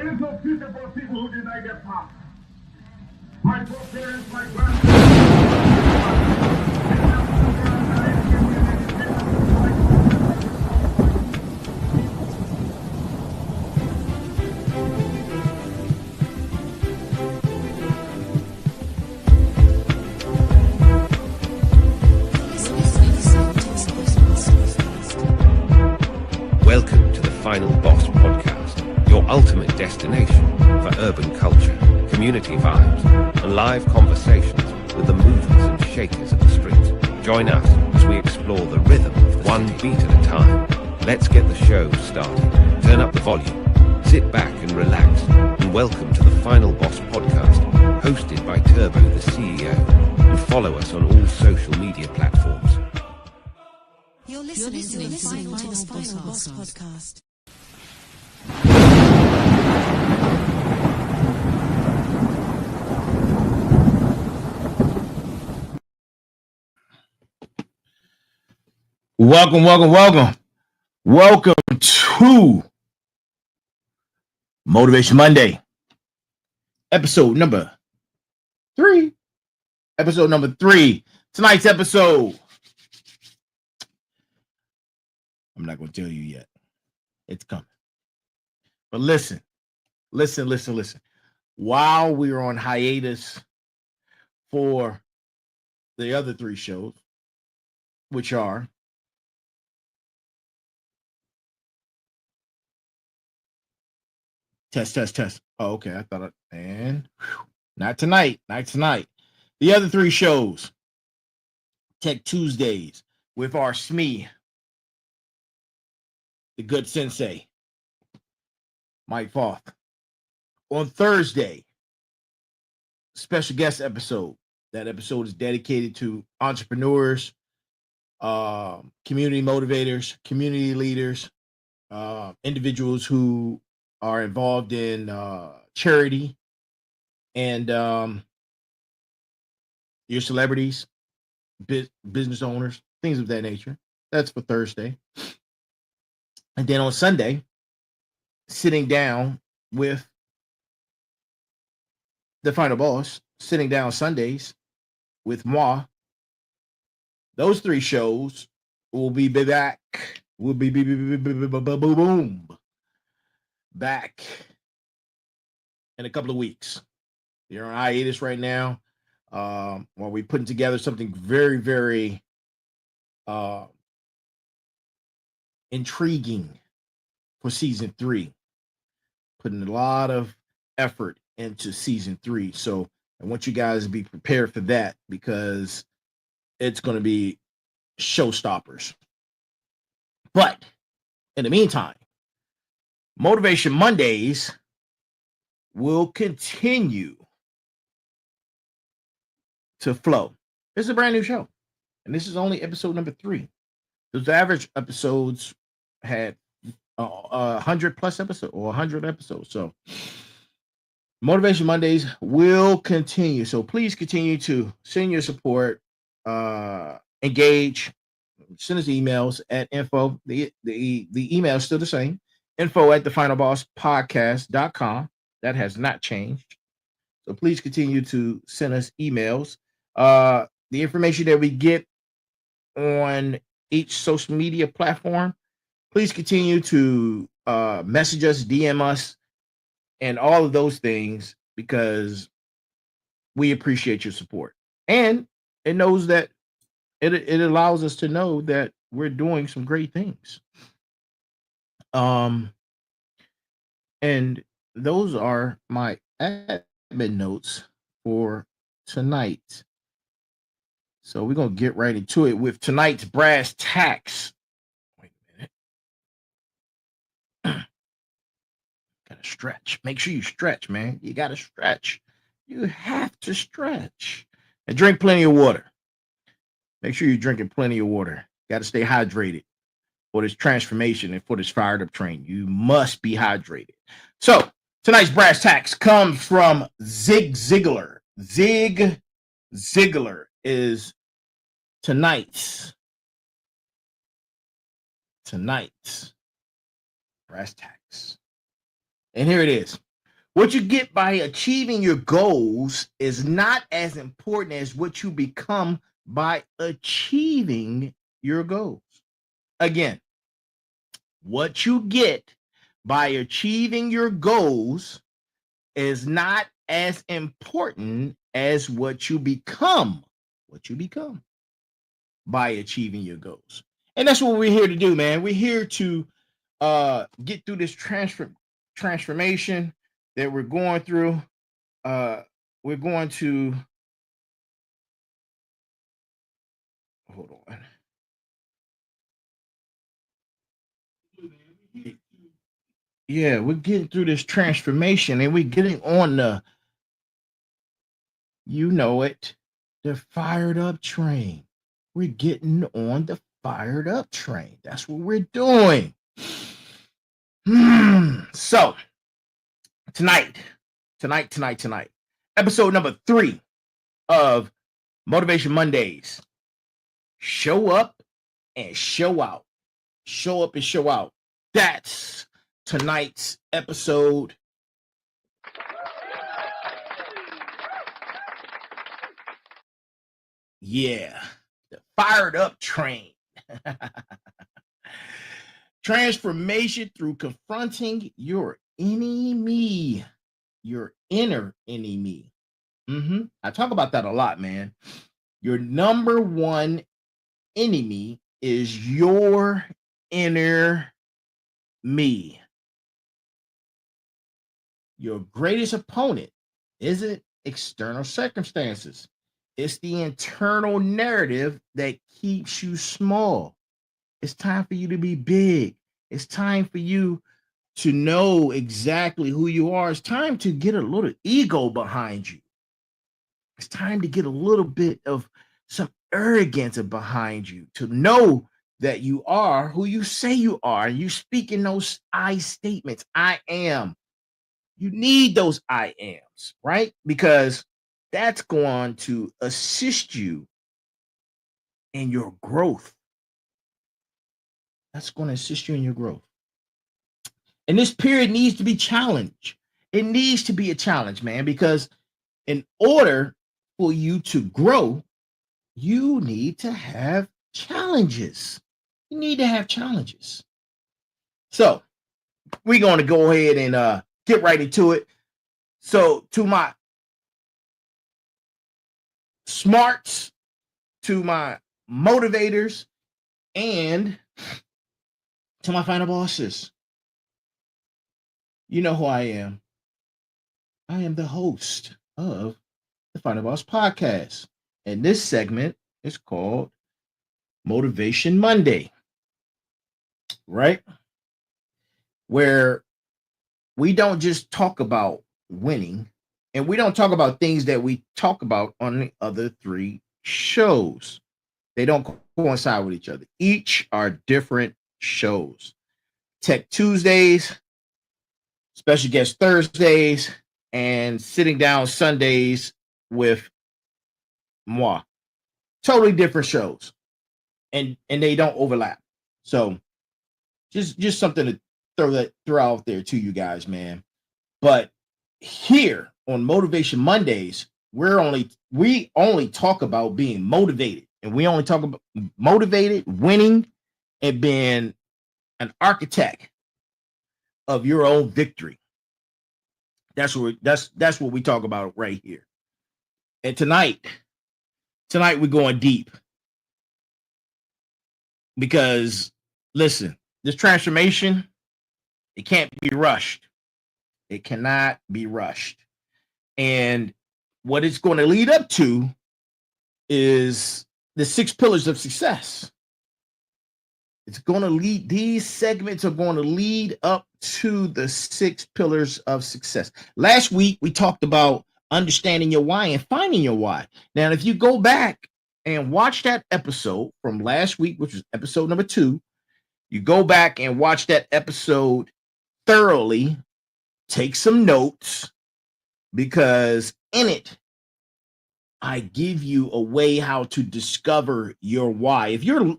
There is no future for people who deny their past. My foreparents, my grandparents. Welcome to the Final Boss Podcast, your ultimate destination for urban culture, community vibes, and live conversations with the movers and shakers of the streets. Join us as we explore the rhythm of one beat at a time. Let's get the show started. Turn up the volume, sit back and relax, and welcome to the Final Boss Podcast, hosted by Turbo the CEO, and follow us on all social media platforms. You're listening to the TheFinalBoss podcast. Welcome to Motivation Monday, episode number three. Tonight's episode, I'm not going to tell you yet. It's coming. But listen. While we are on hiatus for the other three shows, which are test. Oh, okay. I thought not tonight. The other three shows, Tech Tuesdays with our SME, the good sensei, Mike Foth. On Thursday, special guest episode. That episode is dedicated to entrepreneurs, community motivators, community leaders, individuals who are involved in charity, and your celebrities, business owners, things of that nature. That's for Thursday. And then on Sunday, sitting down with the Final Boss, sitting down Sundays with moi. Those three shows will be back. We'll be boom back in a couple of weeks. You're on hiatus right now. While we're putting together something very, very intriguing for season 3. Putting a lot of effort into season 3. So I want you guys to be prepared for that, because it's going to be showstoppers. But in the meantime, Motivation Mondays will continue to flow. This is a brand new show, and this is only episode number 3. Those average episodes had 100 plus episodes or 100 episodes. So Motivation Mondays will continue. So please continue to send your support, engage, send us emails at info. The email is still the same. Info at TheFinalBosspodcast.com. That has not changed. So please continue to send us emails. The information that we get on each social media platform, please continue to message us, DM us, and all of those things, because we appreciate your support. And it knows that it allows us to know that we're doing some great things. And those are my admin notes for tonight. So we're going to get right into it with tonight's brass tacks. Wait a minute. Gotta stretch. Make sure you stretch, man. You gotta stretch. You have to stretch. And drink plenty of water. Make sure you're drinking plenty of water. Got to stay hydrated for this transformation and for this fired up train. You must be hydrated. So tonight's brass tacks comes from Zig Ziglar. Zig Ziglar is tonight's brass tacks. And here it is. What you get by achieving your goals is not as important as what you become by achieving your goals. Again, what you get by achieving your goals is not as important as what you become by achieving your goals. And that's what we're here to do, man. We're here to get through this transformation that we're going through. We're going to hold on. Yeah, we're getting through this transformation and we're getting on the, you know it, the fired up train. We're getting on the fired up train. That's what we're doing. So tonight, episode number 3 of Motivation Mondays. Show up and show out. Show up and show out. That's tonight's episode. Yeah, the fired up train. Transformation through confronting your enemy, your inner enemy. I talk about that a lot, man. Your number one enemy is your inner me. Your greatest opponent isn't external circumstances. It's the internal narrative that keeps you small. It's time for you to be big. It's time for you to know exactly who you are. It's time to get a little ego behind you. It's time to get a little bit of some arrogance behind you, to know that you are who you say you are. And you speak in those I statements. I am. You need those I ams, right? Because that's going to assist you in your growth. That's going to assist you in your growth. And this period needs to be challenged. It needs to be a challenge, man, because in order for you to grow, you need to have challenges. You need to have challenges. So we're going to go ahead and get right into it. So to my smarts, to my motivators, and to my final bosses, you know who I am. I am the host of the Final Boss Podcast. And this segment is called Motivation Monday, right? Where we don't just talk about winning, and we don't talk about things that we talk about on the other 3 shows. They don't coincide with each other. Each are different shows. Tech Tuesdays, special guest Thursdays, and sitting down Sundays with moi. Totally different shows. And they don't overlap. So just something to throw out there to you guys, man. But here on Motivation Mondays, we only talk about being motivated, and we only talk about motivated, winning, and being an architect of your own victory. That's what we talk about right here. And tonight we're going deep, because listen, this transformation, it can't be rushed. It cannot be rushed. And what it's going to lead up to is the 6 pillars of success. These segments are going to lead up to the 6 pillars of success. Last week, we talked about understanding your why and finding your why. Now, if you go back and watch that episode from last week, which was episode number 2, you go back and watch that episode thoroughly, take some notes, because in it, I give you a way how to discover your why. I'm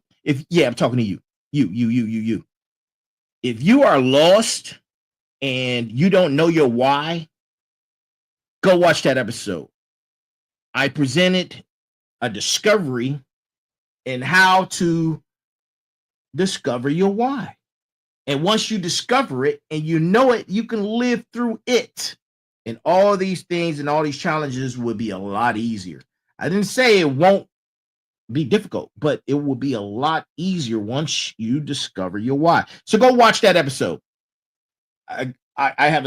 talking to you. You. If you are lost and you don't know your why, Go watch that episode. I presented a discovery in how to discover your why. And once you discover it and you know it, you can live through it. And all these things and all these challenges will be a lot easier. I didn't say it won't be difficult, but it will be a lot easier once you discover your why. So go watch that episode. I have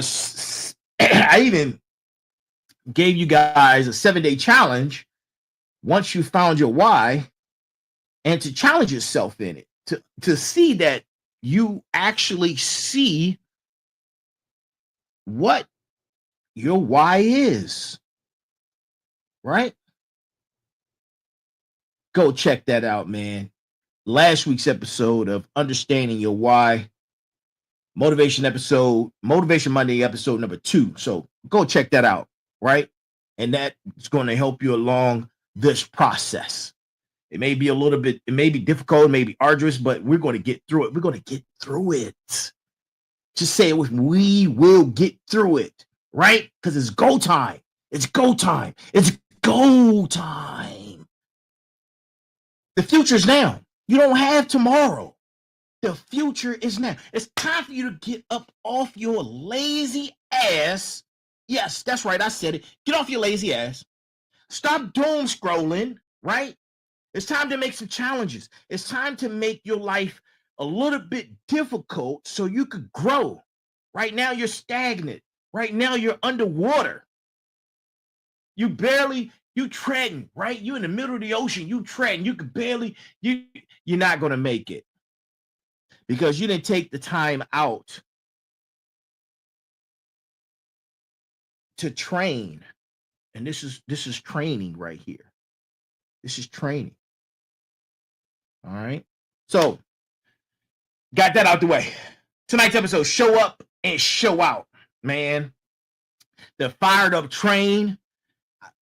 I even gave you guys a 7-day challenge once you found your why, and to challenge yourself in it, to see that you actually see what your why is, right? Go check that out, man. Last week's episode of Understanding Your Why, Motivation Monday, episode number 2. So go check that out, right? And that is going to help you along this process. It may be difficult, it may be arduous, but we're going to get through it. We're going to get through it. Just say it with me. We will get through it, right? Because it's go time. It's go time. It's go time. The future is now. You don't have tomorrow. The future is now. It's time for you to get up off your lazy ass. Yes, that's right. I said it. Get off your lazy ass. Stop doom scrolling, right? It's time to make some challenges. It's time to make your life a little bit difficult so you could grow. Right now, you're stagnant. Right now, you're underwater. You treading, right? You're in the middle of the ocean. You treading. You could barely, you're not going to make it because you didn't take the time out to train. And this is training right here. This is training. All right. So, got that out the way. Tonight's episode, show up and show out, man. The fired up train.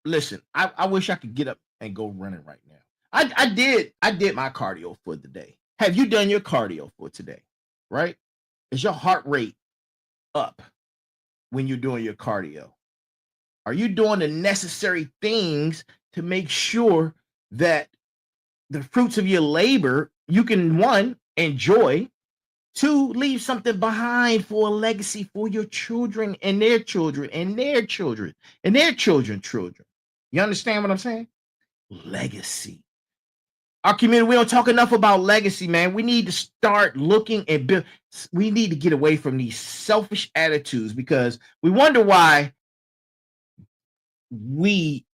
Listen, I wish I could get up and go running right now. I did my cardio for the day. Have you done your cardio for today? Right? Is your heart rate up when you're doing your cardio? Are you doing the necessary things to make sure that the fruits of your labor, you can, 1, enjoy, 2, leave something behind for a legacy for your children and their children and their children and their children's children. You understand what I'm saying? Legacy. Our community, we don't talk enough about legacy, man. We need to start looking and build. We need to get away from these selfish attitudes because we wonder why we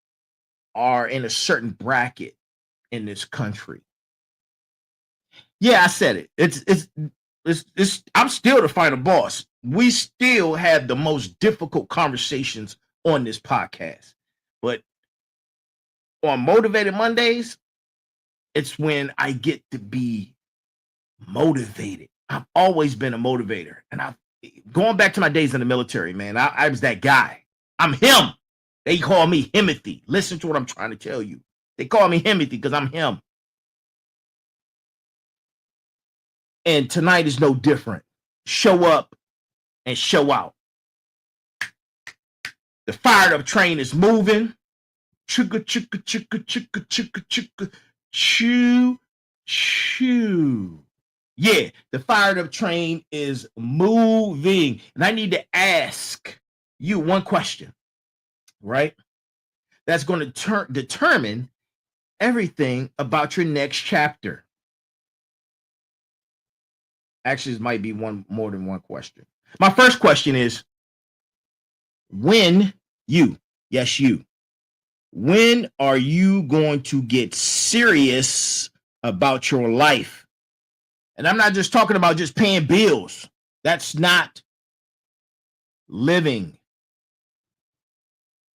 are in a certain bracket in this country. Yeah, I said it. It's I'm still the final boss. We still have the most difficult conversations on this podcast. But on Motivated Mondays, it's when I get to be motivated. I've always been a motivator. And going back to my days in the military, man, I was that guy. I'm him. They call me Himothy. Listen to what I'm trying to tell you. They call me Himothy because I'm him. And tonight is no different. Show up and show out. The fired up train is moving. Chugga, chugga, chugga, chugga, chugga, chugga, choo, choo. Yeah, the fired up train is moving. And I need to ask you one question, right? That's going to determine everything about your next chapter. Actually, it might be more than one question. My first question is, when you are you going to get serious about your life? And I'm not just talking about just paying bills. That's not living.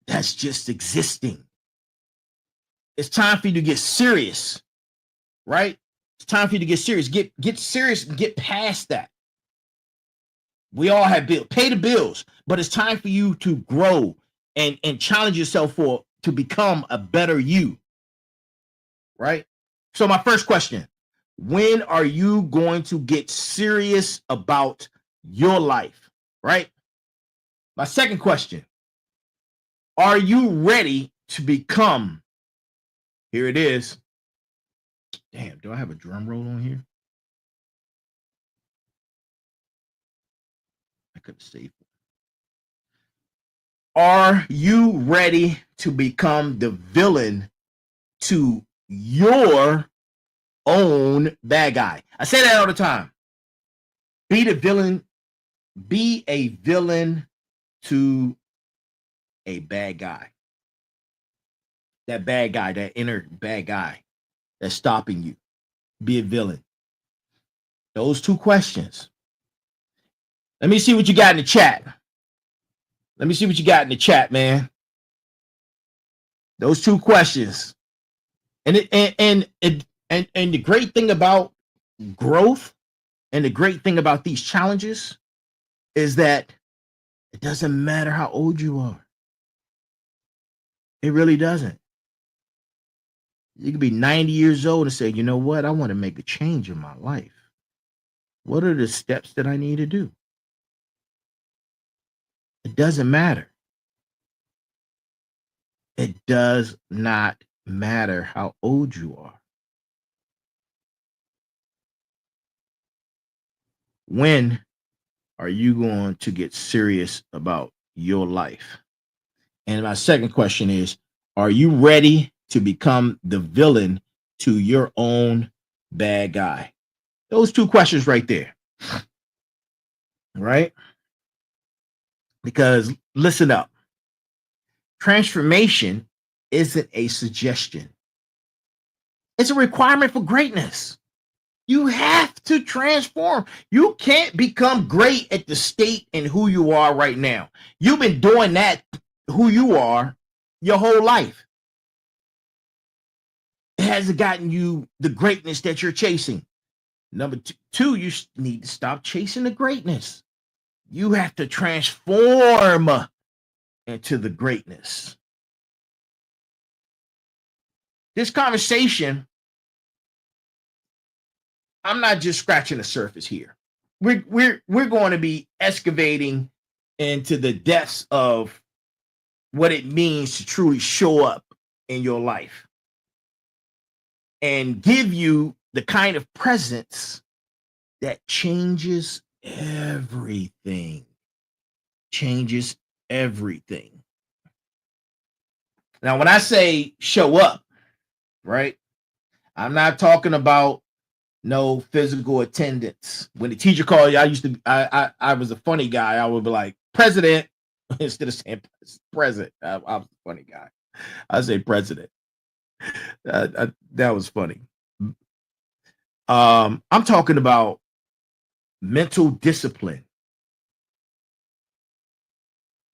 That's just existing. It's time for you to get serious, right? It's time for you to get serious. Get serious and get past that. We all have bills. Pay the bills, but it's time for you to grow and challenge yourself to become a better you. Right? So my first question, when are you going to get serious about your life? Right? My second question, Are you ready to become? Here it is. Damn, do I have a drum roll on here? I could save it. Are you ready to become the villain to your own bad guy? I say that all the time. Be the villain. Be a villain to a bad guy. That bad guy, that inner bad guy that's stopping you. Be a villain. Those two questions. Let me see what you got in the chat. Let me see what you got in the chat, man. Those two questions. And the great thing about growth and the great thing about these challenges is that it doesn't matter how old you are. It really doesn't. You could be 90 years old and say, you know what? I want to make a change in my life. What are the steps that I need to do? It doesn't matter. It does not matter how old you are. When are you going to get serious about your life? And my second question is, are you ready to become the villain to your own bad guy? Those two questions right there. Right? Because listen up. Transformation isn't a suggestion. It's a requirement for greatness. You have to transform. You can't become great at the state and who you are right now. You've been doing that, who you are, your whole life. It hasn't gotten you the greatness that you're chasing. Number two, you need to stop chasing the greatness. You have to transform into the greatness. This conversation, I'm not just scratching the surface here. We're going to be excavating into the depths of what it means to truly show up in your life and give you the kind of presence that changes everything. Changes everything. Now, when I say show up, right, I'm not talking about no physical attendance. When the teacher called you, I was a funny guy. I would be like, president, instead of saying president. I was a funny guy. I say president. That was funny. I'm talking about mental discipline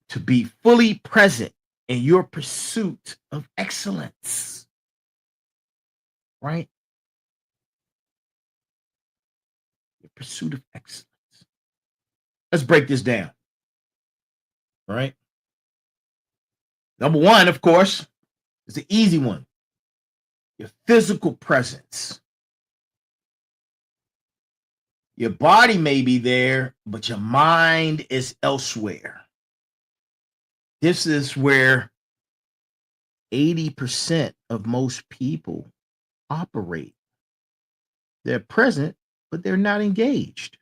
to be fully present in your pursuit of excellence, right? Your pursuit of excellence. Let's break this down, right? Number one, of course, is the easy one. Your physical presence. Your body may be there, but your mind is elsewhere. This is where 80% of most people operate. They're present, but they're not engaged,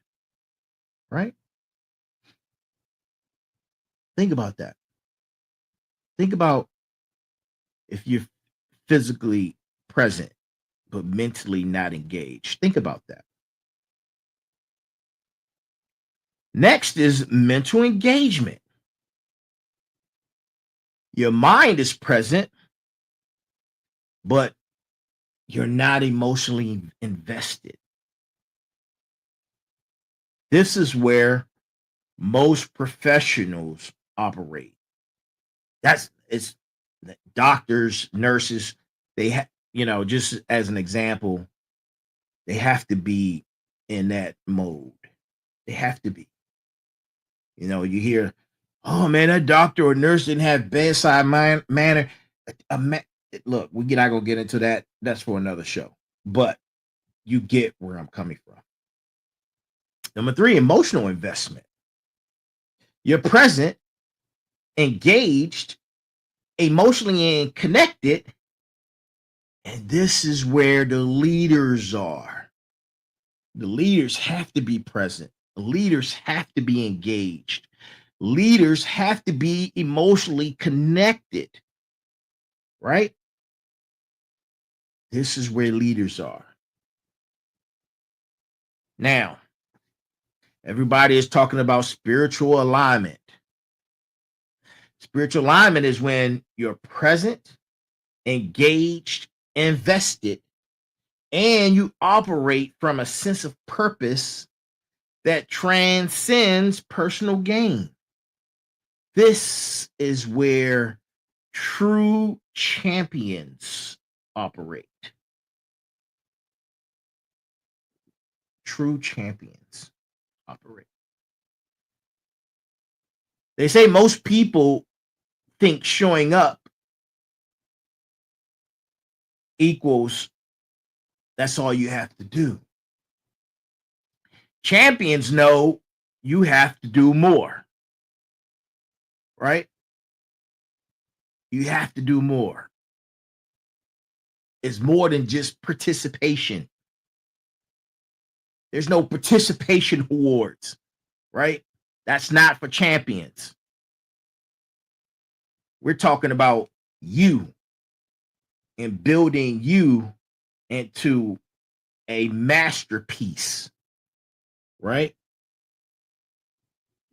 right? Think about that. Think about if you're physically present, but mentally not engaged. Think about that. Next is mental engagement. Your mind is present, but you're not emotionally invested. This is where most professionals operate. It's doctors, nurses, they have, just as an example, they have to be in that mode. They have to be. You hear, oh man, that doctor or nurse didn't have bedside manner. Look, we're not gonna get into that. That's for another show. But you get where I'm coming from. Number three, emotional investment. You're present, engaged, emotionally connected. And this is where the leaders are. The leaders have to be present. The leaders have to be engaged. Leaders have to be emotionally connected, right? This is where leaders are. Now, everybody is talking about spiritual alignment. Spiritual alignment is when you're present, engaged, invested, and you operate from a sense of purpose that transcends personal gain. This is where true champions operate. True champions operate. They say most people think showing up equals that's all you have to do. Champions know you have to do more, right? You have to do more. It's more than just participation. There's no participation awards, right? That's not for champions. We're talking about you and building you into a masterpiece, right?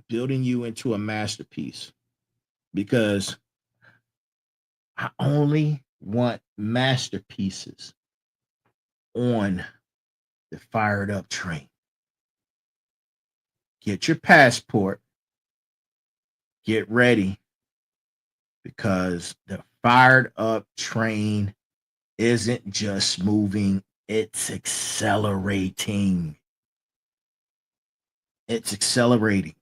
Building you into a masterpiece, because I only want masterpieces on the Fired Up train. Get your passport, get ready, because the Fired Up train isn't just moving, it's accelerating. It's accelerating.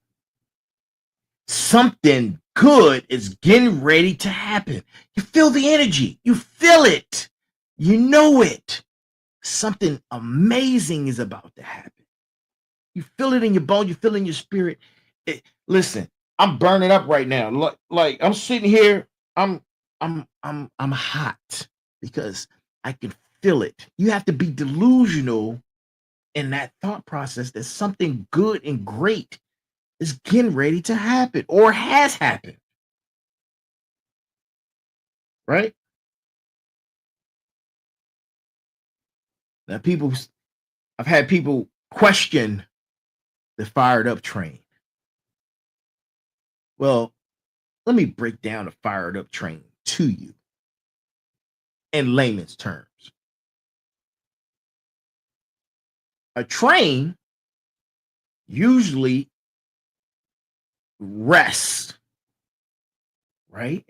Something good is getting ready to happen. You feel the energy. You feel it. You know it. Something amazing is about to happen. You feel it in your bone. You feel it in your spirit. Listen, I'm burning up right now. Like I'm sitting here. I'm hot because I can feel it. You have to be delusional in that thought process that something good and great is getting ready to happen or has happened. Right? Now, I've had people question the Fired Up train. Well, let me break down the Fired Up train to you in layman's terms. A train usually rests, right?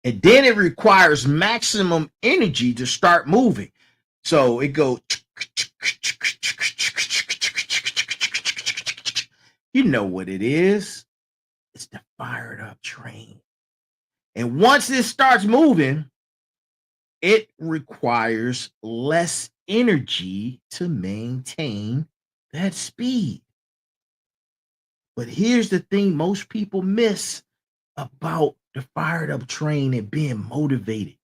And then it requires maximum energy to start moving. So it goes, you know what it is. It's the Fired Up train. And once it starts moving, it requires less energy to maintain that speed. But here's the thing most people miss about the Fired Up train and being motivated.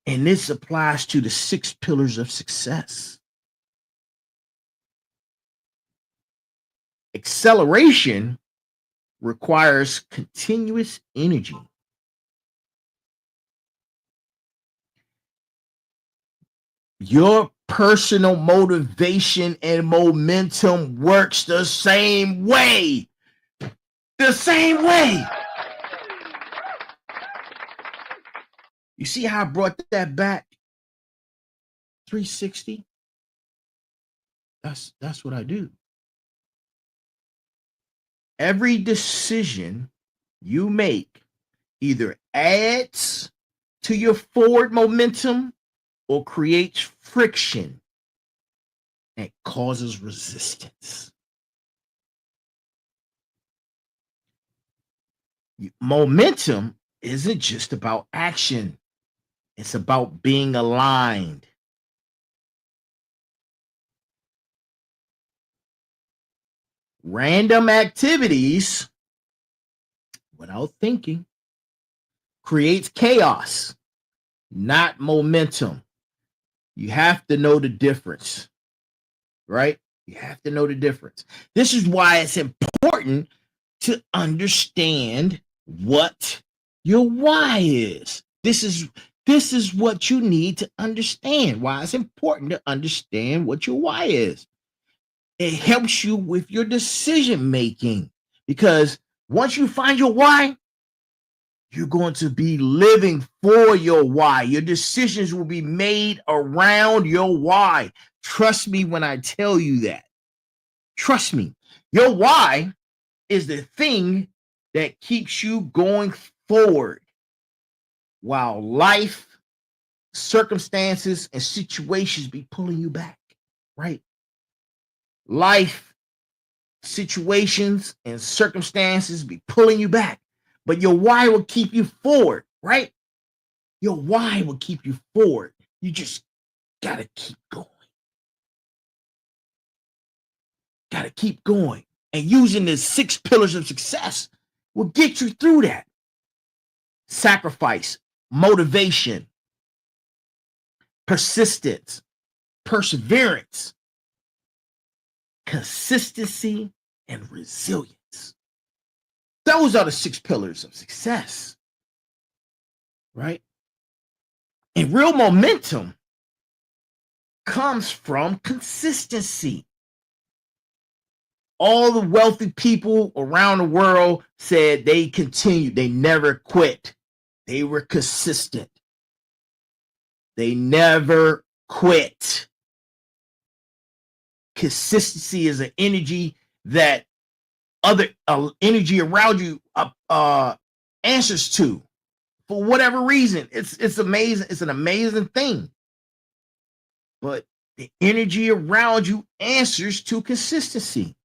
And this applies to the 6 pillars of success. Acceleration requires continuous energy. Your personal motivation and momentum works the same way. The same way. You see how I brought that back? 360. That's what I do. Every decision you make either adds to your forward momentum or creates friction and causes resistance. Momentum isn't just about action. It's about being aligned. random activities without thinking creates chaos, not momentum. You have to know the difference, right? You have to know the difference. This is why it's important to understand what your why is. This is what you need to understand. Why it's important to understand what your why is. It helps you with your decision making, because once you find your why, you're going to be living for your why. Your decisions will be made around your why. Trust me when I tell you that. Trust me. Your why is the thing that keeps you going forward while life, circumstances, and situations be pulling you back, right? Life, situations, and circumstances be pulling you back, but your why will keep you forward, right? Your why will keep you forward. You just gotta keep going. Gotta keep going. And using the 6 pillars of success will get you through that. Sacrifice, motivation, persistence, perseverance, consistency, and resilience. Those are the 6 pillars of success, right? And real momentum comes from consistency. All the wealthy people around the world said they continued. They never quit. They were consistent. They never quit. Consistency is an energy that other energy around you answers to for whatever reason. It's amazing. It's an amazing thing. But the energy around you answers to consistency.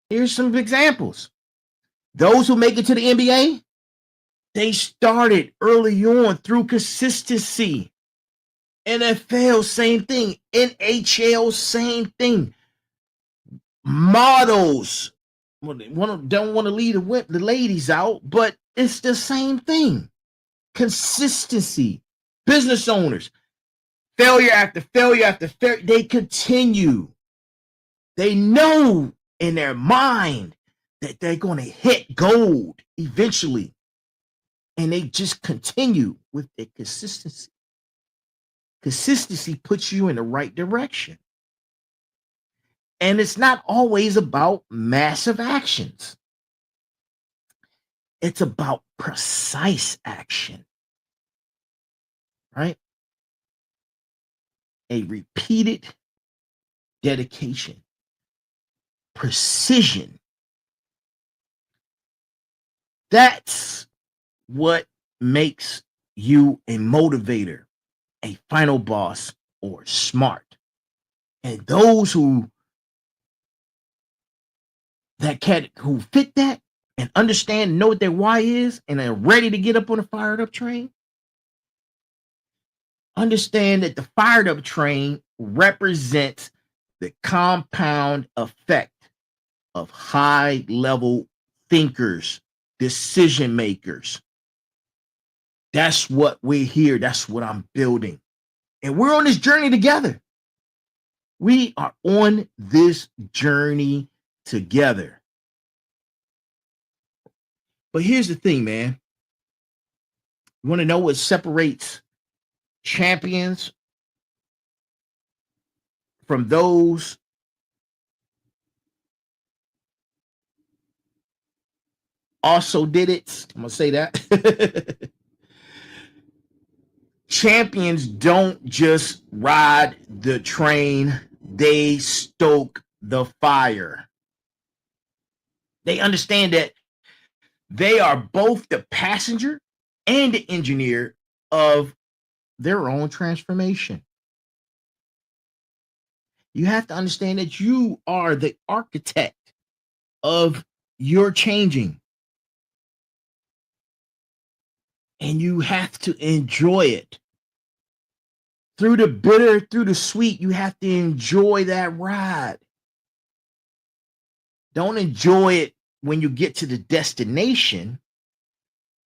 Here's some examples. Those who make it to the NBA, they started early on through consistency. NFL, same thing. NHL, same thing. Models, don't want to leave the ladies out, but it's the same thing. Consistency. Business owners, failure after failure after failure, they continue. They know in their mind that they're going to hit gold eventually. And they just continue with their consistency. Consistency puts you in the right direction. And it's not always about massive actions. It's about precise action, right? A repeated dedication, precision. That's what makes you a motivator, a final boss, or smart. And those who fit that and understand, know what their why is, and are ready to get up on a fired up train, understand that the fired up train represents the compound effect of high level thinkers, decision makers. That's what we're here. That's what I'm building. And we're on this journey together. We are on this journey together. But here's the thing, man. You want to know what separates champions from those also did it? I'm going to say that. Champions don't just ride the train, they stoke the fire. They understand that they are both the passenger and the engineer of their own transformation. You have to understand that you are the architect of your changing. And you have to enjoy it. Through the bitter, through the sweet, you have to enjoy that ride. Don't enjoy it when you get to the destination.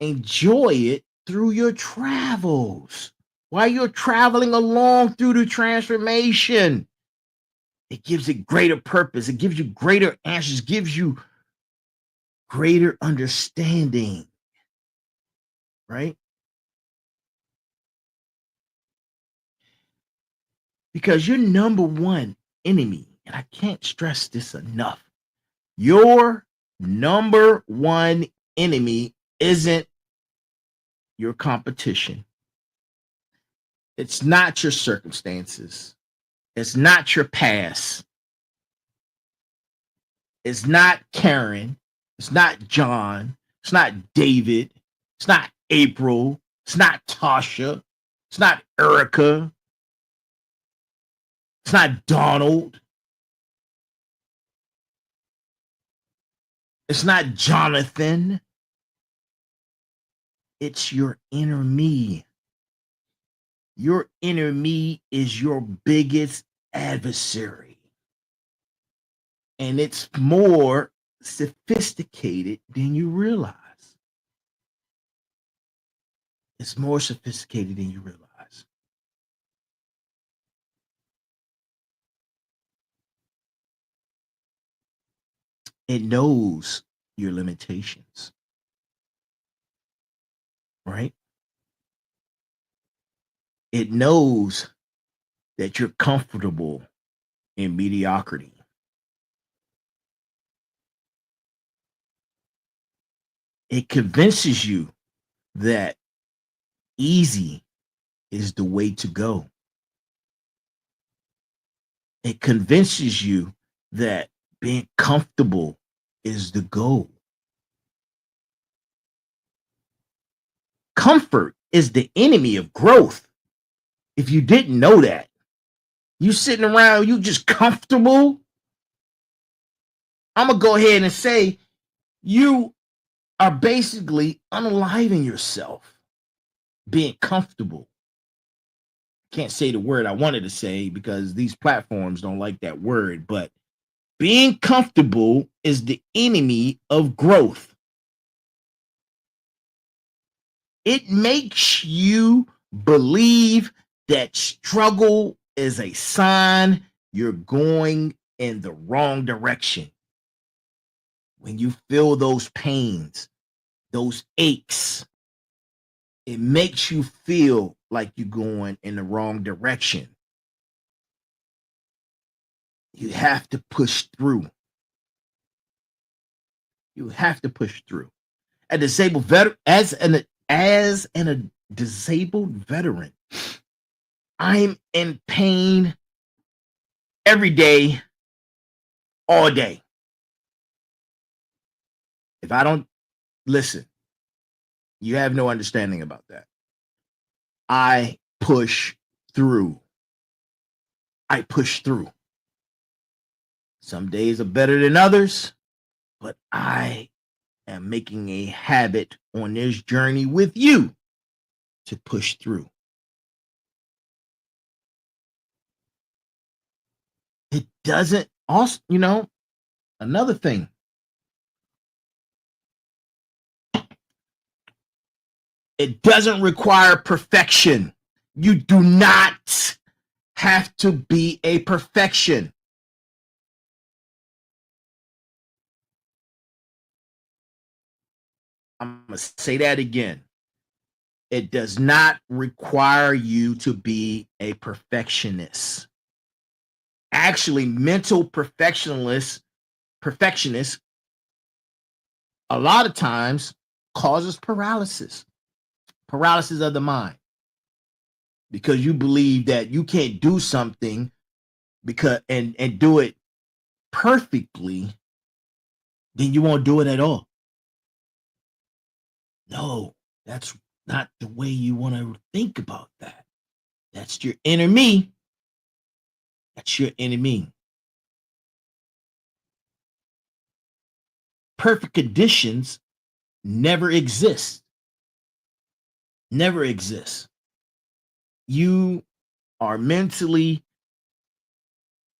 Enjoy it through your travels. While you're traveling along through the transformation, it gives it greater purpose. It gives you greater answers, gives you greater understanding, right? Because your number one enemy, and I can't stress this enough, your number one enemy isn't your competition. It's not your circumstances. It's not your past. It's not Karen. It's not John. It's not David. It's not April. It's not Tasha. It's not Erica. It's not Donald. It's not Jonathan. It's your inner me. Your inner me is your biggest adversary. And it's more sophisticated than you realize. It's more sophisticated than you realize. It knows your limitations, right? It knows that you're comfortable in mediocrity. It convinces you that easy is the way to go. It convinces you that being comfortable is the goal. Comfort is the enemy of growth. If you didn't know that, you sitting around, you just comfortable. I'm going to go ahead and say you are basically unaliving yourself, being comfortable. Can't say the word I wanted to say because these platforms don't like that word, but being comfortable is the enemy of growth. It makes you believe that struggle is a sign you're going in the wrong direction. When you feel those pains, those aches, it makes you feel like you're going in the wrong direction. You have to push through. You have to push through. A disabled veteran, as a disabled veteran, I'm in pain every day, all day. If I don't listen, you have no understanding about that. I push through. I push through. Some days are better than others, but I am making a habit on this journey with you to push through. It doesn't also, another thing. It doesn't require perfection. You do not have to be a perfection. I'm going to say that again. It does not require you to be a perfectionist. Actually, mental perfectionists a lot of times causes paralysis of the mind, because you believe that you can't do something because and do it perfectly, then you won't do it at all. No, that's not the way you want to think about that. That's your enemy. That's your enemy. Perfect conditions never exist. Never exist. You are mentally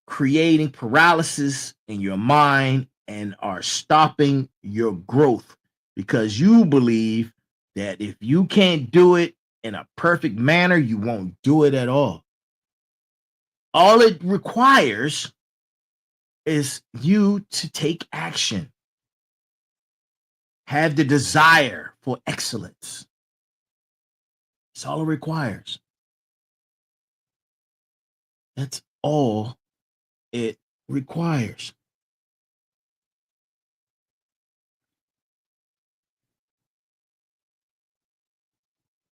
creating paralysis in your mind and are stopping your growth because you believe that if you can't do it in a perfect manner, you won't do it at all. All it requires is you to take action, have the desire for excellence. That's all it requires. That's all it requires.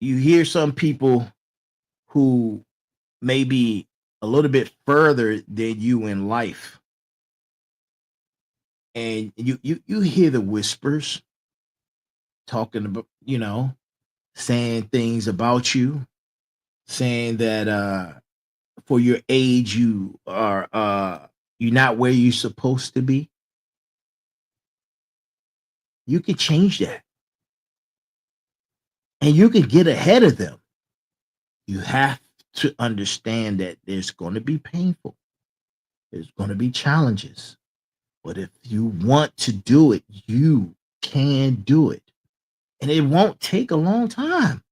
You hear some people who may be a little bit further than you in life, and you hear the whispers talking about, saying things about you, saying that for your age you're not where you're supposed to be. You can change that, and you can get ahead of them. You have to understand that there's going to be painful, there's going to be challenges, but if you want to do it, you can do it, and it won't take a long time.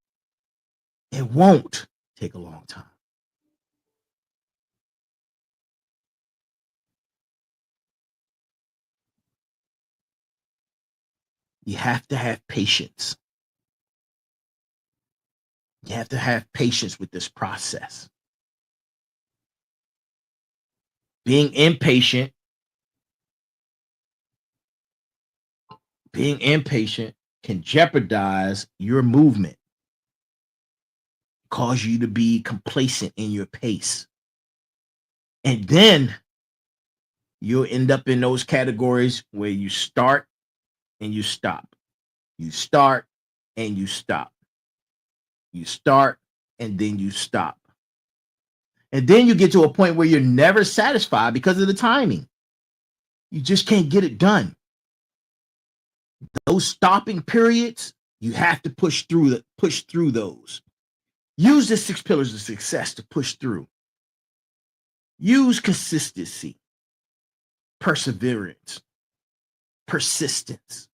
It won't take a long time. You have to have patience. You have to have patience with this process. Being impatient can jeopardize your movement, cause you to be complacent in your pace. And then you'll end up in those categories where you start and you stop. You start and you stop. You start and then you stop. And then you get to a point where you're never satisfied because of the timing. You just can't get it done. Those stopping periods, you have to push through those. Use the 6 pillars of success to push through. Use consistency, perseverance, persistence,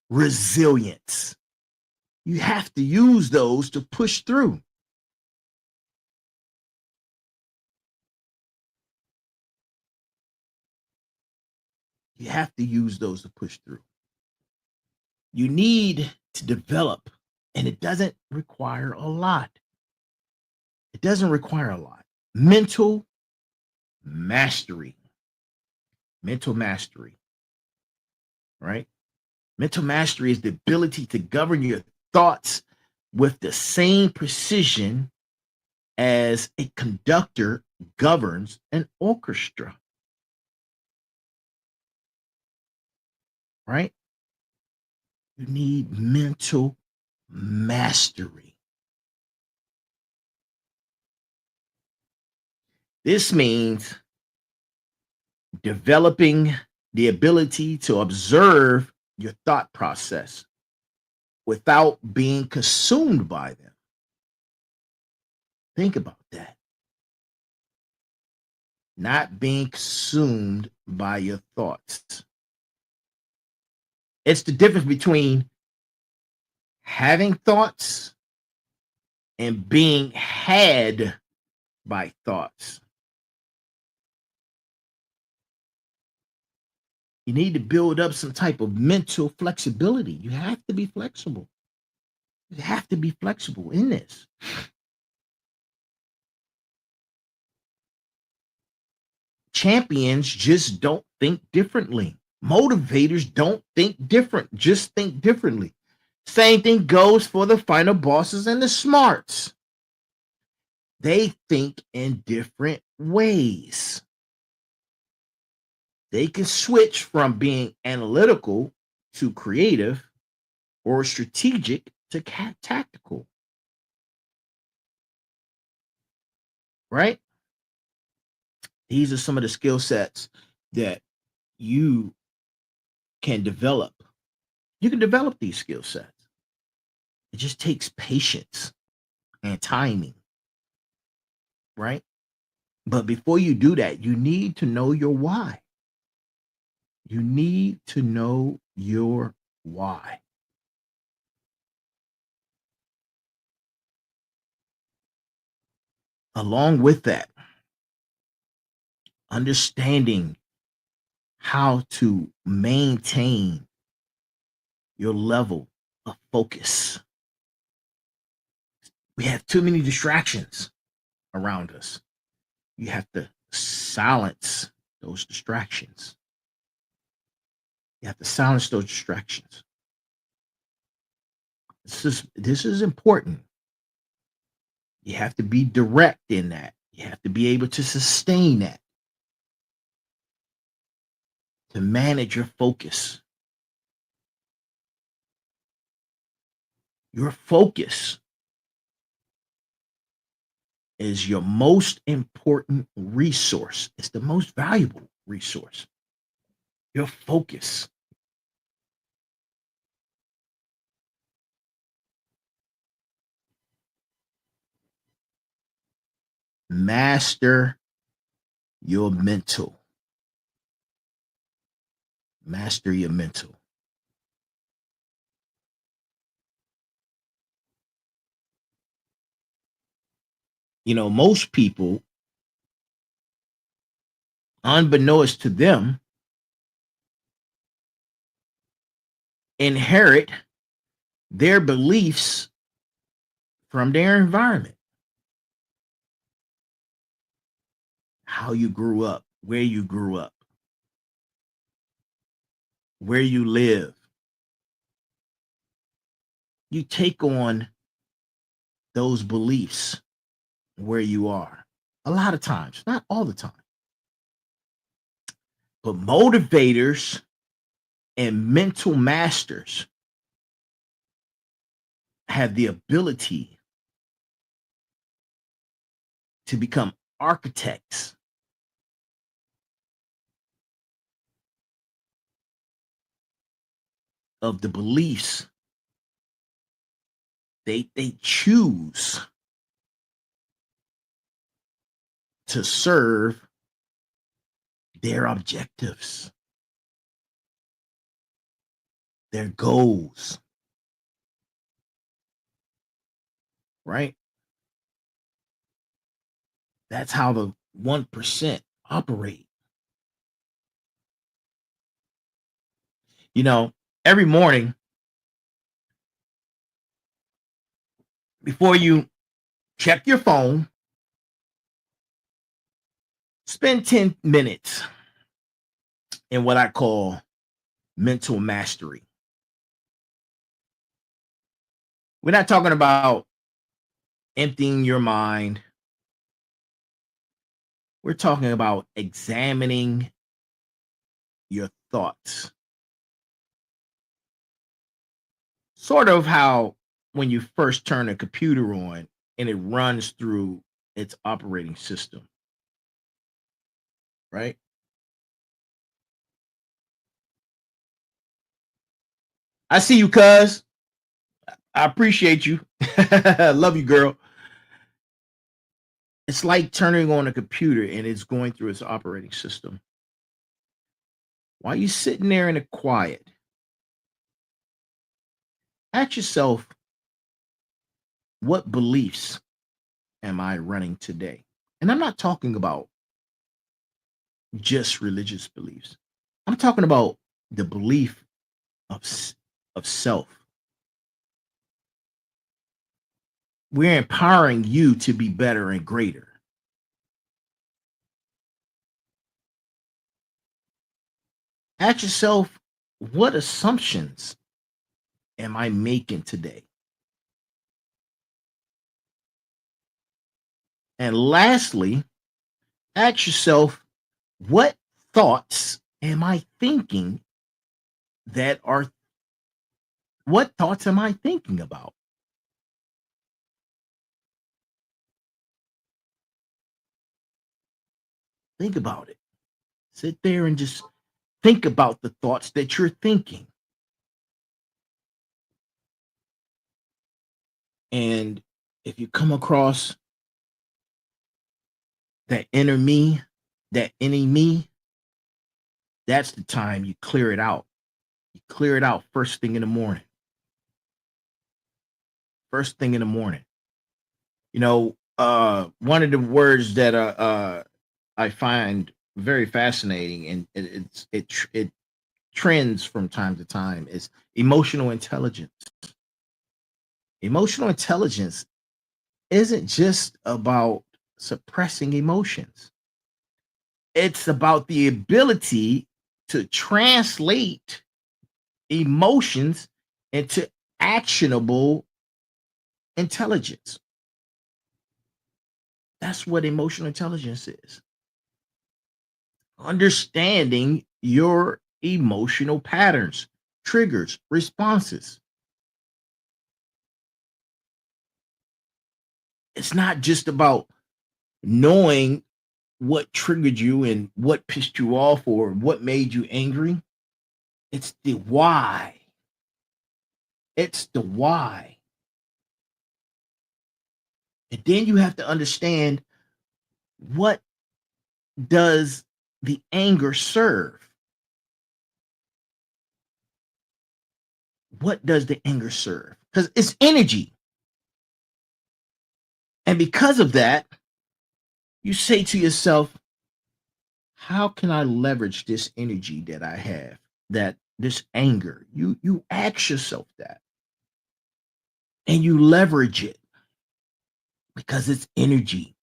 resilience. You have to use those to push through. You have to use those to push through. You need to develop, and it doesn't require a lot. It doesn't require a lot. Mental mastery. Mental mastery, right? Mental mastery is the ability to govern your thoughts with the same precision as a conductor governs an orchestra, right? You need mental mastery. This means developing the ability to observe your thought process without being consumed by them. Think about that. Not being consumed by your thoughts. It's the difference between having thoughts and being had by thoughts. You need to build up some type of mental flexibility. You have to be flexible. You have to be flexible in this. Champions just don't think differently. Motivators don't think different, just think differently. Same thing goes for the final bosses and the smarts. They think in different ways. They can switch from being analytical to creative or strategic to tactical. Right? These are some of the skill sets that you can develop. You can develop these skill sets. It just takes patience and timing. Right? But before you do that, you need to know your why. You need to know your why. Along with that, understanding how to maintain your level of focus. We have too many distractions around us. You have to silence those distractions. You have to silence those distractions. This is important. You have to be direct in that. You have to be able to sustain that, to manage your focus. Your focus is your most important resource. It's the most valuable resource. Your focus. Master your mental. Master your mental. You know, most people, unbeknownst to them, inherit their beliefs from their environment. How you grew up, where you grew up, where you live. You take on those beliefs where you are. A lot of times, not all the time. But motivators and mental masters have the ability to become architects of the beliefs they choose to serve their objectives, their goals, right? That's how the 1% operate. You know, every morning before you check your phone, spend 10 minutes in what I call mental mastery. We're not talking about emptying your mind. We're talking about examining your thoughts. Sort of how when you first turn a computer on and it runs through its operating system, right? I see you, cuz. I appreciate you. Love you, girl. It's like turning on a computer and it's going through its operating system. While you're sitting there in the quiet, ask yourself, what beliefs am I running today? And I'm not talking about just religious beliefs. I'm talking about the belief of self. We're empowering you to be better and greater. Ask yourself, what assumptions am I making today? And lastly, ask yourself, what thoughts am I thinking what thoughts am I thinking about? Think about it. Sit there and just think about the thoughts that you're thinking. And if you come across that inner me, that enemy, that's the time you clear it out. You clear it out first thing in the morning. First thing in the morning. You know, one of the words that I find very fascinating, and it trends from time to time, is emotional intelligence. Emotional intelligence isn't just about suppressing emotions. It's about the ability to translate emotions into actionable intelligence. That's what emotional intelligence is. Understanding your emotional patterns, triggers, responses. It's not just about knowing what triggered you and what pissed you off or what made you angry. It's the why. It's the why. And then you have to understand, what does the anger serve? What does the anger serve? Because it's energy. And because of that, you say to yourself, how can I leverage this energy that I have, that this anger? You ask yourself that. And you leverage it because it's energy.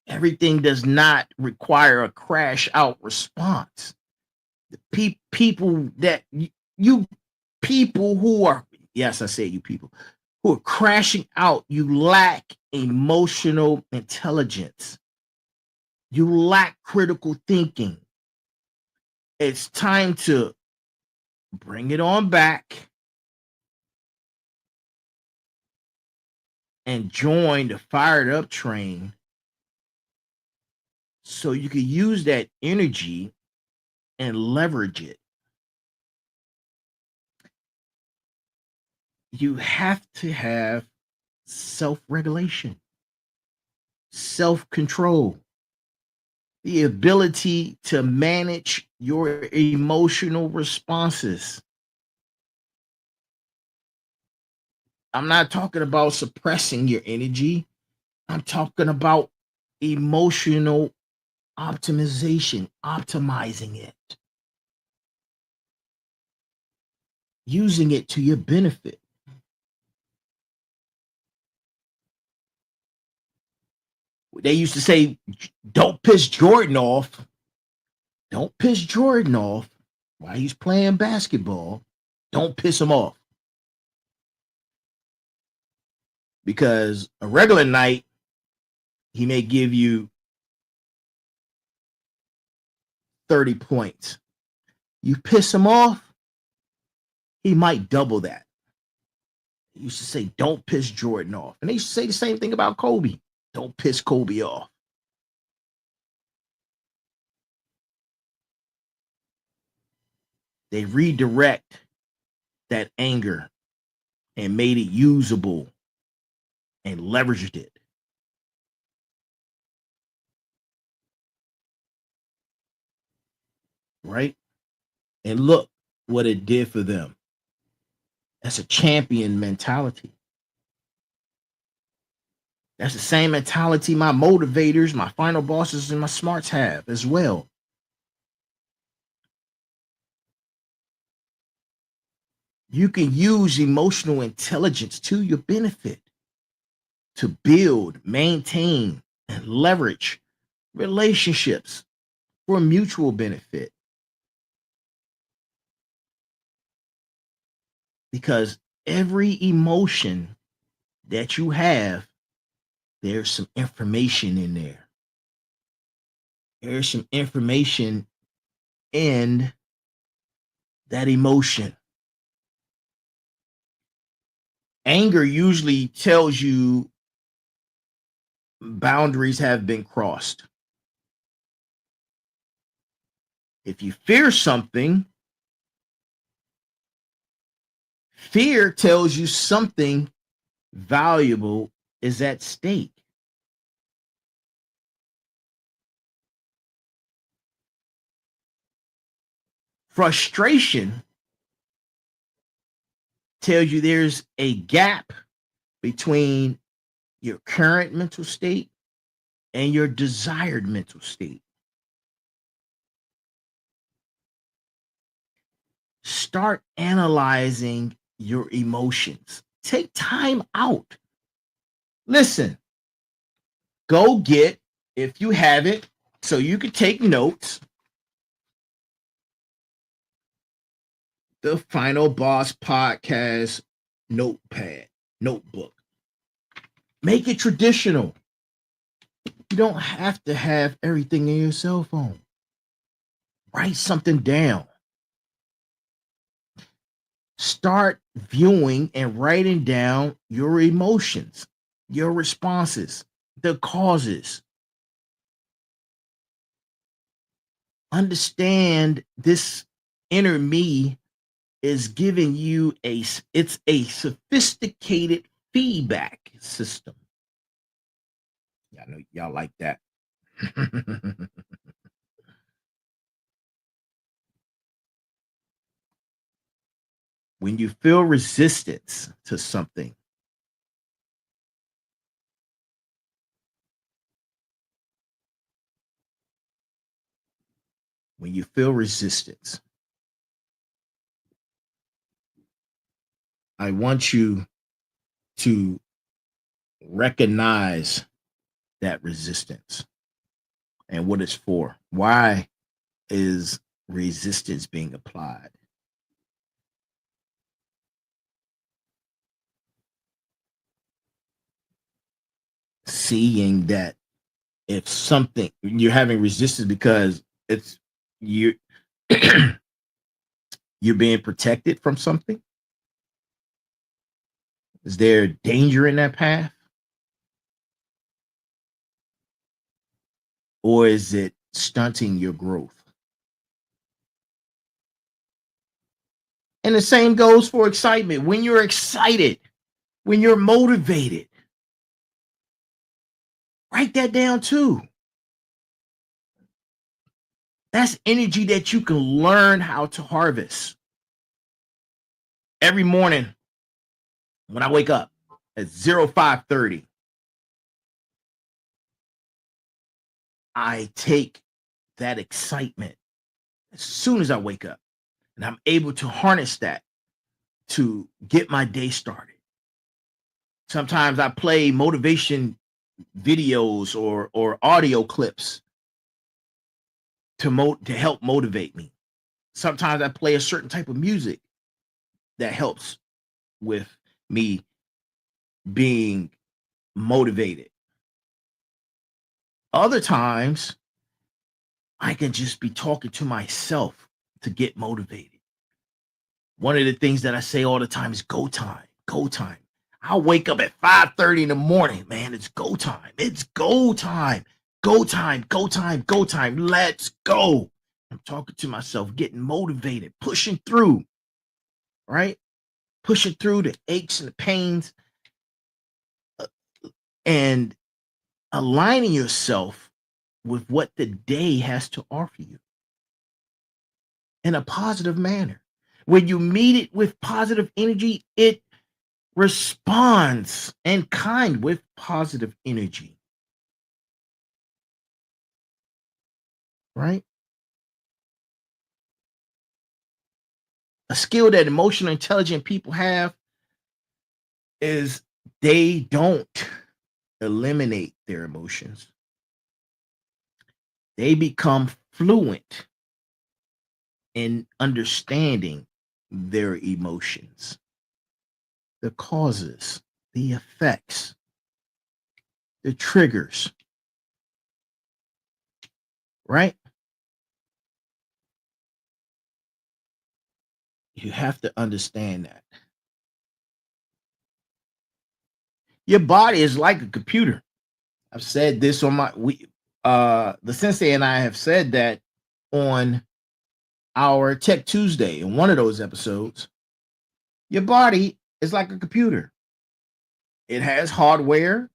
Everything does not require a crash out response. The people that you people who are, yes, I say you people who are crashing out, you lack emotional intelligence. You lack critical thinking. It's time to bring it on back and join the fired up train so you can use that energy and leverage it. You have to have self-regulation, self-control, the ability to manage your emotional responses. I'm not talking about suppressing your energy. I'm talking about emotional optimization, optimizing it, using it to your benefit. They used to say, don't piss Jordan off. Don't piss Jordan off while he's playing basketball. Don't piss him off. Because a regular night, he may give you 30 points. You piss him off, he might double that. They used to say, don't piss Jordan off. And they used to say the same thing about Kobe. Don't piss Kobe off. They redirect that anger and made it usable and leveraged it. Right? And look what it did for them. That's a champion mentality. That's the same mentality my motivators, my final bosses, and my smarts have as well. You can use emotional intelligence to your benefit to build, maintain, and leverage relationships for mutual benefit. Because every emotion that you have, there's some information in there. There's some information in that emotion. Anger usually tells you boundaries have been crossed. If you fear something, fear tells you something valuable is at stake. Frustration tells you there's a gap between your current mental state and your desired mental state. Start analyzing your emotions. Take time out. Listen, go get, if you have it, so you can take notes, the Final Boss Podcast notebook. Make it traditional. You don't have to have everything in your cell phone. Write something down. Start viewing and writing down your emotions, your responses, the causes. Understand this inner me is giving you it's a sophisticated feedback system. I know y'all like that. When you feel resistance to something, when you feel resistance, I want you to recognize that resistance and what it's for. Why is resistance being applied? Seeing that if something you're having resistance because it's you you're being protected from something. Is there danger in that path? Or is it stunting your growth? And the same goes for excitement. When you're excited, when you're motivated, write that down too. That's energy that you can learn how to harvest. Every morning when I wake up at 05:30, I take that excitement as soon as I wake up, and I'm able to harness that to get my day started. Sometimes I play motivation videos or audio clips to help motivate me. Sometimes I play a certain type of music that helps with me being motivated. Other times, I can just be talking to myself to get motivated. One of the things that I say all the time is go time, go time. I'll wake up at 5:30 in the morning, man. It's go time. It's go time. Go time, go time, go time. Let's go. I'm talking to myself, getting motivated, pushing through, right? Pushing through the aches and the pains and aligning yourself with what the day has to offer you in a positive manner. When you meet it with positive energy, it responds in kind with positive energy. Right? A skill that emotional intelligent people have is they don't eliminate their emotions. They become fluent in understanding their emotions, the causes, the effects, the triggers, right? You have to understand that. Your body is like a computer. I've said this on the sensei and I have said that on our Tech Tuesday in one of those episodes. Your body is like a computer. It has hardware.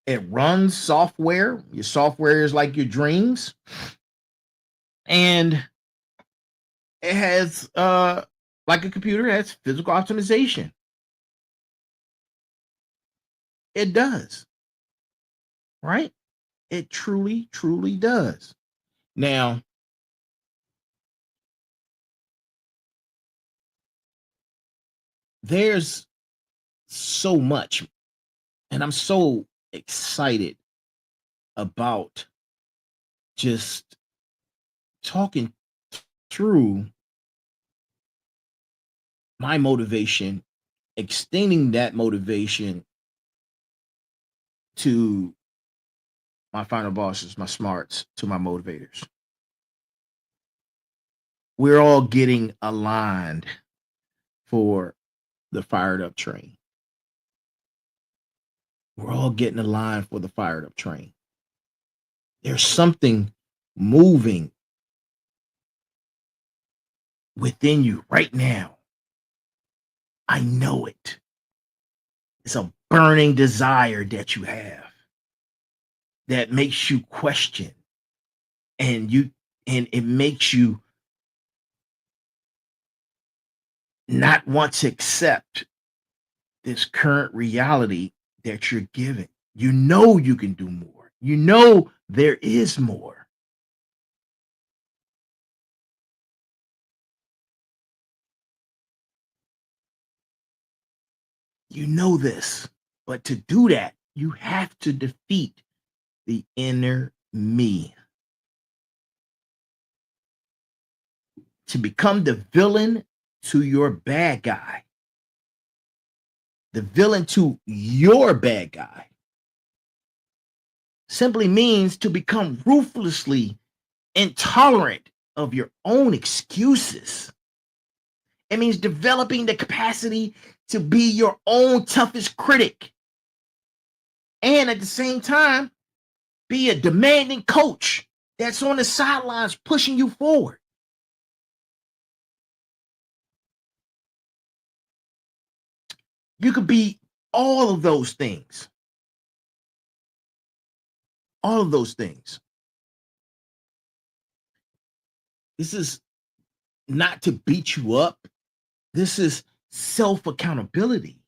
It runs software. Your software is like your dreams. And it has like a computer, it has physical optimization. It does. Right? It truly, truly does. Now, there's so much, and I'm so excited about just talking through my motivation, extending that motivation to my final bosses, my smarts, to my motivators. We're all getting aligned for the fired up train. We're all getting aligned for the fired up train. There's something moving within you right now. I know it. It's a burning desire that you have that makes you question, and it makes you not want to accept this current reality that you're given. You know you can do more. You know there is more. You know this. But to do that, you have to defeat the inner me. To become the villain to your bad guy. The villain to your bad guy simply means to become ruthlessly intolerant of your own excuses. It means developing the capacity to be your own toughest critic. And at the same time, be a demanding coach that's on the sidelines pushing you forward. You could be all of those things. All of those things. This is not to beat you up. This is self accountability.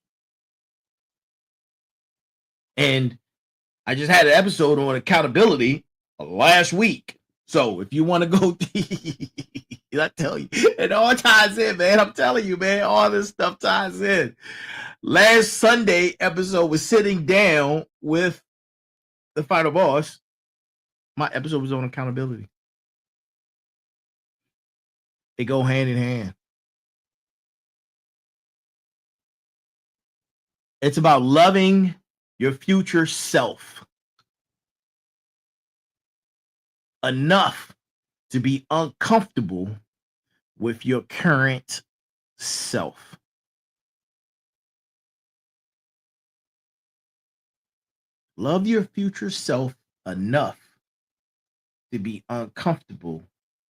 And I just had an episode on accountability last week. So if you want to go, I tell you, it all ties in, man. I'm telling you, man, all this stuff ties in. Last Sunday episode was sitting down with the final boss. My episode was on accountability. They go hand in hand. It's about loving your future self enough to be uncomfortable with your current self. Love your future self enough to be uncomfortable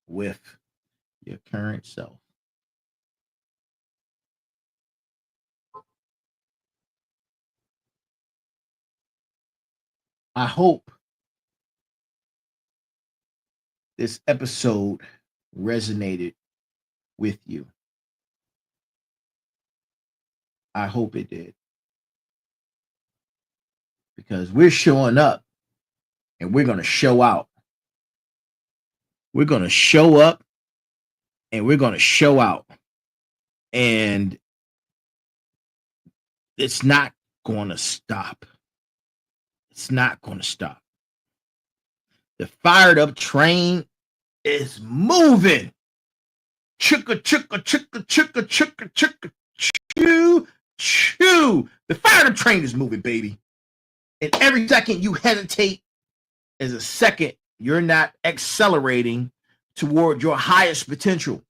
with your current self. I hope this episode resonated with you. I hope it did. Because we're showing up and we're going to show out. We're going to show up and we're going to show out. And it's not going to stop. It's not going to stop. The fired up train is moving. Chicka, chicka, chicka, chicka, chicka, chicka, choo, choo. The fired up train is moving, baby. And every second you hesitate is a second you're not accelerating toward your highest potential.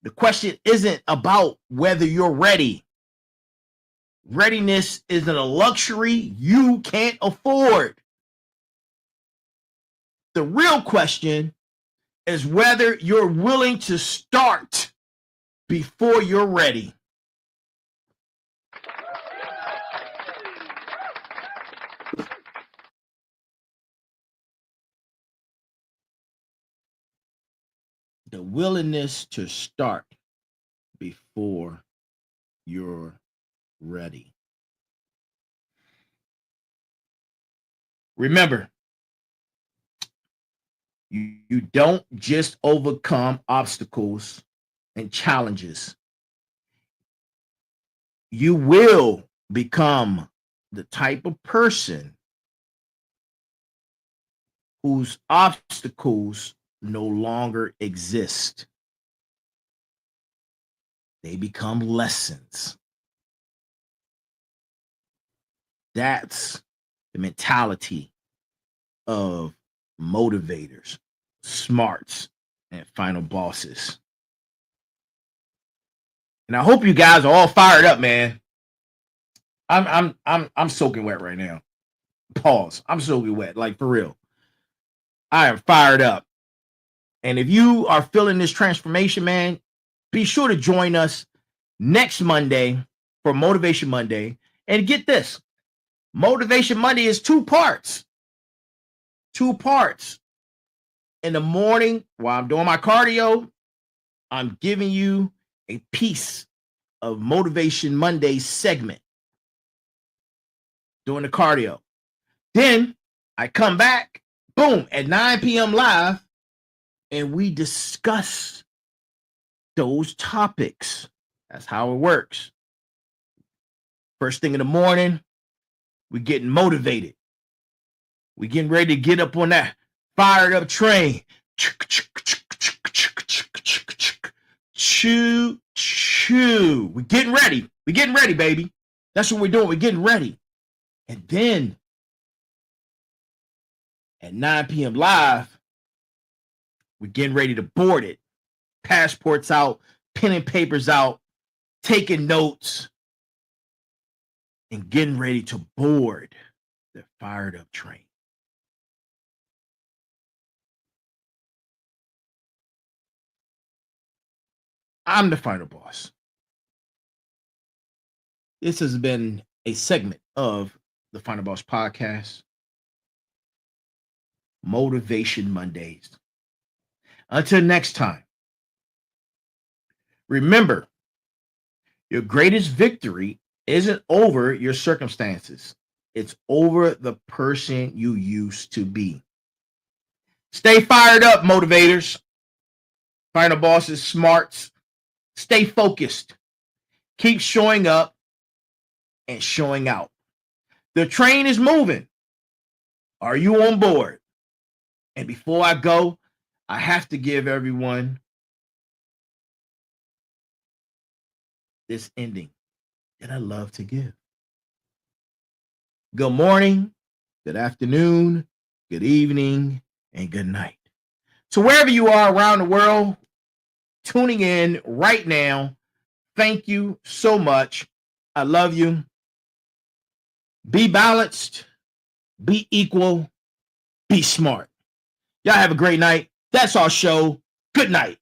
The question isn't about whether you're ready. Readiness isn't a luxury you can't afford. The real question is whether you're willing to start before you're ready. willingness to start before you're ready. Remember, you don't just overcome obstacles and challenges. You will become the type of person whose obstacles no longer exist. They become lessons. That's the mentality of motivators, smarts, and final bosses. And I hope you guys are all fired up, man. I'm soaking wet right now. Pause. I'm soaking wet, like for real. I am fired up. And if you are feeling this transformation, man, be sure to join us next Monday for Motivation Monday. And get this, Motivation Monday is 2 parts. 2 parts. In the morning, while I'm doing my cardio, I'm giving you a piece of Motivation Monday segment doing the cardio. Then I come back, boom, at 9 p.m. live, and we discuss those topics. That's how it works. First thing in the morning, we're getting motivated. We're getting ready to get up on that fired up train. Choo, choo. We're getting ready. We're getting ready, baby. That's what we're doing. We're getting ready. And then at 9 p.m. live, we're getting ready to board it. Passports out, pen and papers out, taking notes, and getting ready to board the fired up train. I'm the final boss. This has been a segment of the Final Boss Podcast, Motivation Mondays. Until next time, remember, your greatest victory isn't over your circumstances. It's over the person you used to be. Stay fired up, motivators. Final bosses, smarts. Stay focused. Keep showing up and showing out. The train is moving. Are you on board? And before I go, I have to give everyone this ending that I love to give. Good morning, good afternoon, good evening, and good night. So wherever you are around the world, tuning in right now, thank you so much. I love you. Be balanced, be equal, be smart. Y'all have a great night. That's our show. Good night.